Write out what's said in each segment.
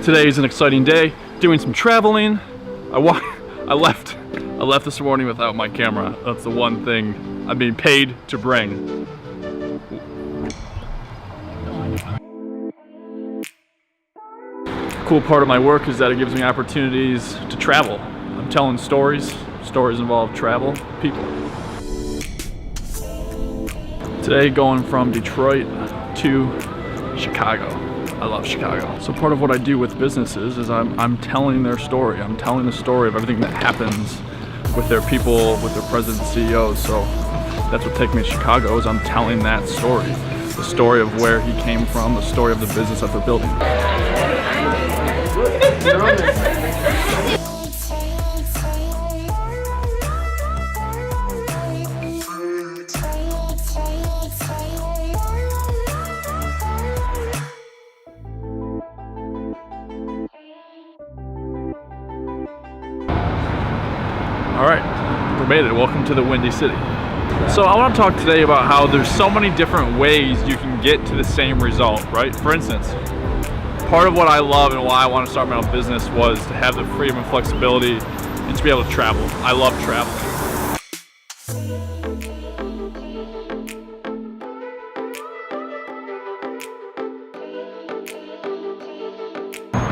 Today is an exciting day, doing some traveling. I left this morning without my camera. That's the one thing I'm being paid to bring. Cool part of my work is that it gives me opportunities to travel. I'm telling stories. Stories involve travel, people. Today going from Detroit to Chicago. I love Chicago. So part of what I do with businesses is I'm telling their story. I'm telling the story of everything that happens with their people, with their presidents, CEOs. So that's what takes me to Chicago, is I'm telling that story. The story of where he came from, the story of the business that they're building. All right, we made it. Welcome to the Windy City. So I want to talk today about how there's so many different ways you can get to the same result, right? For instance, part of what I love and why I want to start my own business was to have the freedom and flexibility and to be able to travel. I love traveling.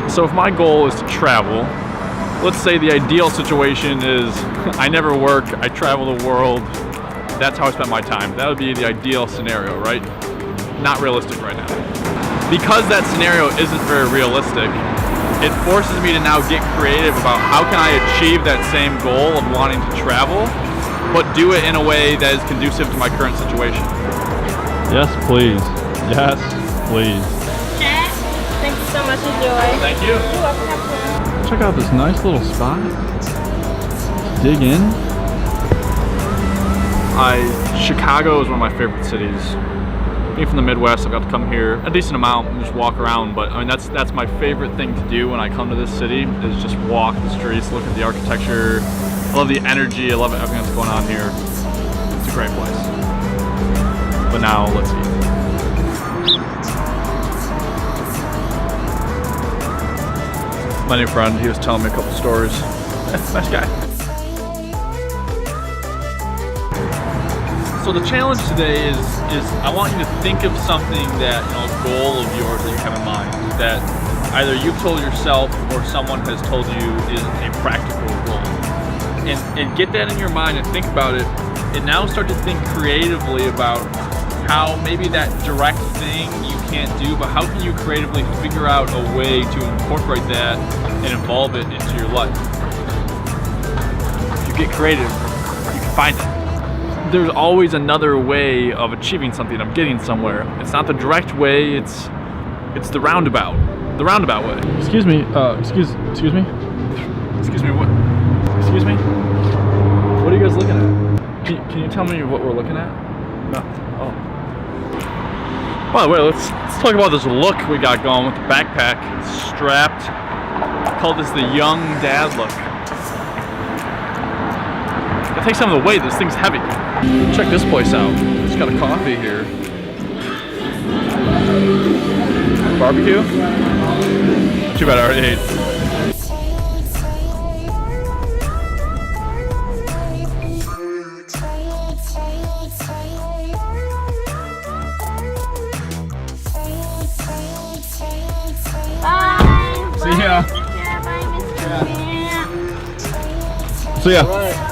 So if my goal is to travel, let's say the ideal situation is I never work, I travel the world, that's how I spend my time. That would be the ideal scenario, right? Not realistic right now. Because that scenario isn't very realistic, it forces me to now get creative about how can I achieve that same goal of wanting to travel, but do it in a way that is conducive to my current situation. Yes, please. Yes, please. Thank you so much, enjoy. Thank you. You're welcome. Check out this nice little spot. Dig in. Chicago is one of my favorite cities. Being from the Midwest, I've got to come here a decent amount and just walk around, but I mean that's my favorite thing to do when I come to this city, is just walk the streets, look at the architecture. I love the energy, I love everything that's going on here. It's a great place. But now, let's eat. My new friend, he was telling me a couple stories. Nice guy. So the challenge today is I want you to think of something that, a goal of yours that you have in mind, that either you've told yourself or someone has told you is a practical goal. And get that in your mind and think about it, and now start to think creatively about how maybe that direct thing you can't do, but how can you creatively figure out a way to incorporate that and involve it into your life. If you get creative, you can find it. There's always another way of achieving something, of getting somewhere. It's not the direct way, it's the roundabout way. Excuse me, excuse me? Excuse me, what? Excuse me? What are you guys looking at? Can you tell me what we're looking at? No. Oh. By the way, let's talk about this look we got going with the backpack. It's strapped. I call this the young dad look. Gotta take some of the weight, this thing's heavy. Check this place out. It's got a coffee here. Barbecue? Too bad I already ate. Bye. See ya. Bye, Mr. See ya. All right.